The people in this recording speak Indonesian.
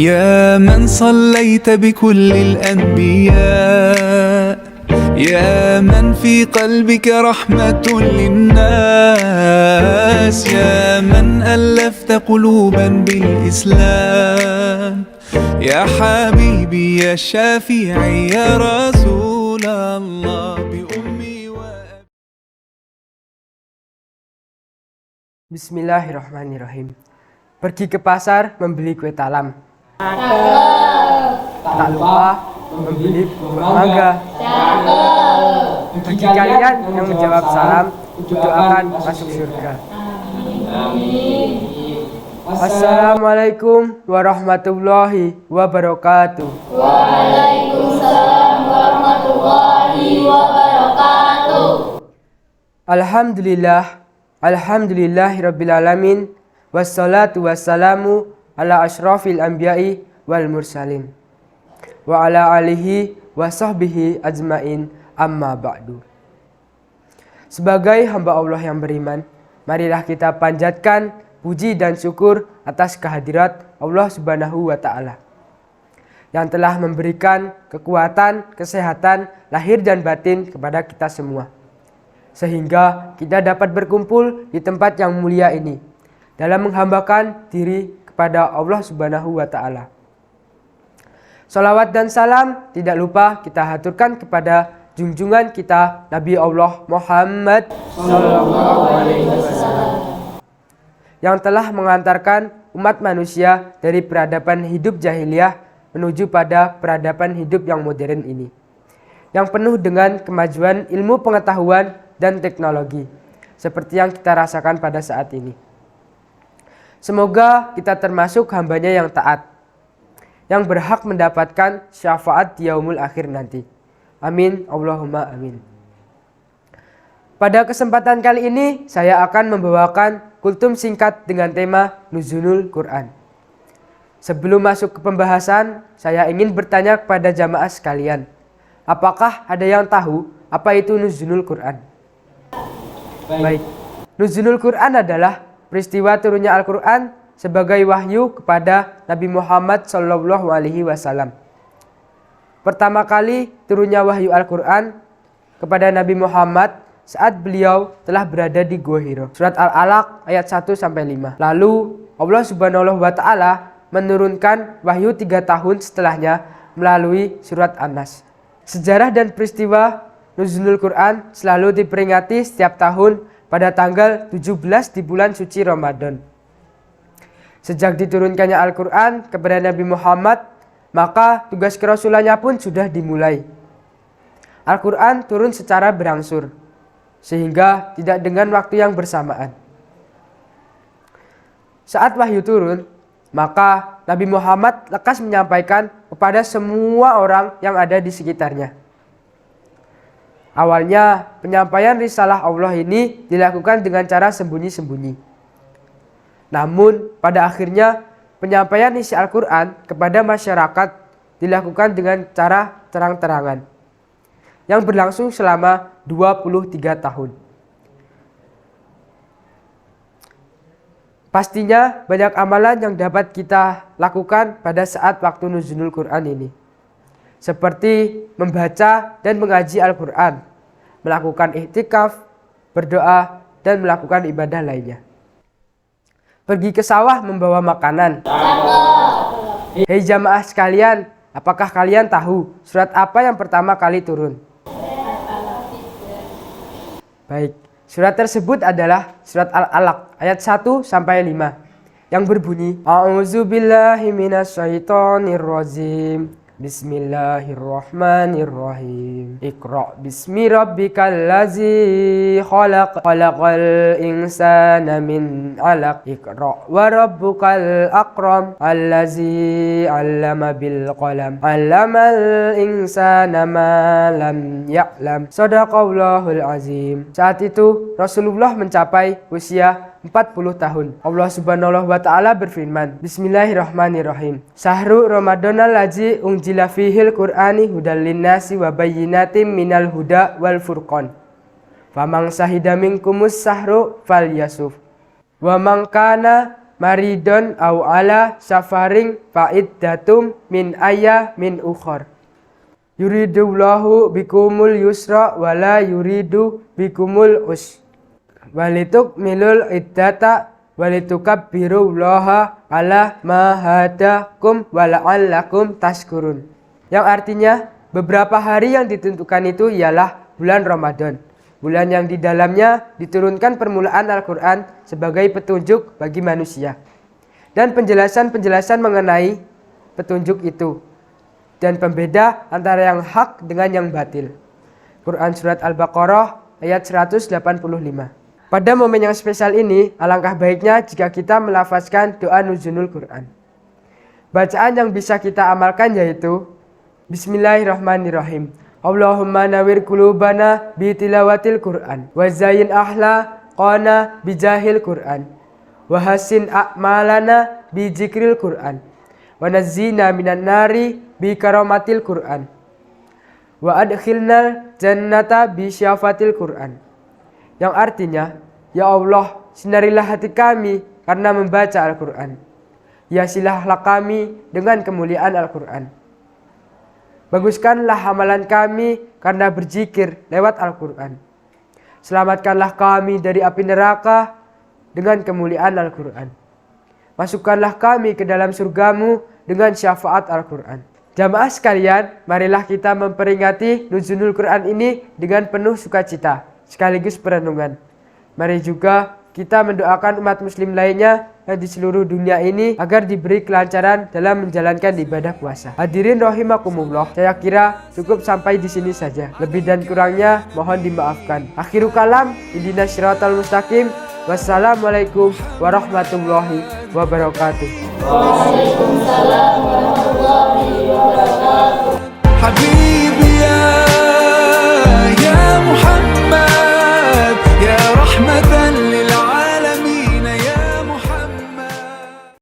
يا من صليت بكل الأنبياء يا من في قلبك رحمة للناس يا من ألفت قلوبا بالإسلام يا حبيبي يا شافعي يا رسول الله بأمي وأبي. Bismillahirrahmanirrahim. Pergi ke pasar membeli kue talam. Tak lupa membeli buah mangga. Bagi kalian yang menjawab salam, doakan masuk surga. Assalamualaikum warahmatullahi wabarakatuh. Waalaikumsalam warahmatullahi wabarakatuh. Alhamdulillahirrabbilalamin. Wassalatu wassalamu ala ashrafil anbiya'i wal mursalin wa ala alihi wa sahbihi ajmain, amma ba'du. Sebagai hamba Allah yang beriman, marilah kita panjatkan puji dan syukur atas kehadirat Allah Subhanahu wa Ta'ala yang telah memberikan kekuatan, kesehatan, lahir dan batin kepada kita semua, sehingga kita dapat berkumpul di tempat yang mulia ini dalam menghambakan diri kepada Allah Subhanahu wa Ta'ala. Salawat dan salam tidak lupa kita haturkan kepada junjungan kita Nabi Allah Muhammad Sallallahu Alaihi Wasallam yang telah mengantarkan umat manusia dari peradaban hidup jahiliyah menuju pada peradaban hidup yang modern ini, yang penuh dengan kemajuan ilmu pengetahuan dan teknologi seperti yang kita rasakan pada saat ini. Semoga kita termasuk hambanya yang taat, yang berhak mendapatkan syafaat di yaumul akhir nanti. Amin, Allahumma amin. Pada kesempatan kali ini, saya akan membawakan kultum singkat dengan tema Nuzulul Quran. Sebelum masuk ke pembahasan, saya ingin bertanya kepada jamaah sekalian, apakah ada yang tahu apa itu Nuzulul Quran? Baik, Nuzulul Quran adalah peristiwa turunnya Al-Quran sebagai wahyu kepada Nabi Muhammad SAW. Pertama kali turunnya wahyu Al-Quran kepada Nabi Muhammad saat beliau telah berada di Gua Hiro. Surat Al-Alaq ayat 1-5. Lalu Allah Subhanahu wa Ta'ala menurunkan wahyu 3 tahun setelahnya melalui surat An-Nas. Sejarah dan peristiwa Nuzulul Quran selalu diperingati setiap tahun pada tanggal 17 di bulan suci Ramadan. Sejak diturunkannya Al-Quran kepada Nabi Muhammad, maka tugas kerasulannya pun sudah dimulai. Al-Quran turun secara berangsur, sehingga tidak dengan waktu yang bersamaan. Saat wahyu turun, maka Nabi Muhammad lekas menyampaikan kepada semua orang yang ada di sekitarnya. Awalnya, penyampaian risalah Allah ini dilakukan dengan cara sembunyi-sembunyi. Namun, pada akhirnya, penyampaian isi Al-Quran kepada masyarakat dilakukan dengan cara terang-terangan, yang berlangsung selama 23 tahun. Pastinya, banyak amalan yang dapat kita lakukan pada saat waktu Nuzulul Quran ini, seperti membaca dan mengaji Al-Quran, melakukan iktikaf, berdoa, dan melakukan ibadah lainnya. Pergi ke sawah membawa makanan. Hei jamaah sekalian, apakah kalian tahu surat apa yang pertama kali turun? Baik, surat tersebut adalah surat Al-Alaq ayat 1-5 yang berbunyi A'udzubillahi minasyaitonirrajim. Bismillahirrahmanirrahim. Iqra bismi rabbikal ladzi khalaq, khalaqal insana min 'alaq. Iqra wa rabbukal akram, allazi 'allama bil qalam, 'allamal insana ma lam ya'lam. Shadaqallahul azim. Saat itu Rasulullah mencapai usia 40 tahun. Allah Subhanahu wa Ta'ala berfirman, Bismillahirrahmanirrahim. Syahrul Ramadanal ladzi unzila fihil Qur'ani hudal linnasi wa bayyinatin minal huda wal furqan. Faman syahida minkumus sahru falyasuf. Wa man kana maridon au ala safaring fa'iddatum min min ukhor. Yuridullahu bikumul yusra wala yuridu bikumul walituk milul iddata walitukabbirullaha ala ma hadakum wala'allakum tashkurun. Yang artinya beberapa hari yang ditentukan itu ialah bulan Ramadan, bulan yang di dalamnya diturunkan permulaan Al-Quran sebagai petunjuk bagi manusia, dan penjelasan-penjelasan mengenai petunjuk itu, dan pembeda antara yang hak dengan yang batil. Quran Surat Al-Baqarah ayat 185. Pada momen yang spesial ini, alangkah baiknya jika kita melafazkan doa nuzulul Quran. Bacaan yang bisa kita amalkan yaitu Bismillahirrahmanirrahim. Allahumma nawir qulubana bi tilawatil Quran wa zayyin ahlaqana bi jahil Quran wa hasin a'malana bi zikril Quran wa nazzina minan nari bi karamatil Quran wa adkhilnal jannata bi syafatil Quran. Yang artinya, ya Allah, sinarilah hati kami karena membaca Al-Quran. Hiasilah kami dengan kemuliaan Al-Quran. Baguskanlah amalan kami karena berzikir lewat Al-Quran. Selamatkanlah kami dari api neraka dengan kemuliaan Al-Quran. Masukkanlah kami ke dalam surgamu dengan syafaat Al-Quran. Jamaah sekalian, marilah kita memperingati nuzulul Quran ini dengan penuh sukacita sekaligus perenungan. Mari juga kita mendoakan umat muslim lainnya yang di seluruh dunia ini agar diberi kelancaran dalam menjalankan ibadah puasa. Hadirin rahimakumullah, saya kira cukup sampai di sini saja. Lebih dan kurangnya mohon dimaafkan. Akhirul kalam, ihdinas siratal mustaqim. Wassalamualaikum warahmatullahi wabarakatuh. Waalaikumsalam warahmatullahi wabarakatuh.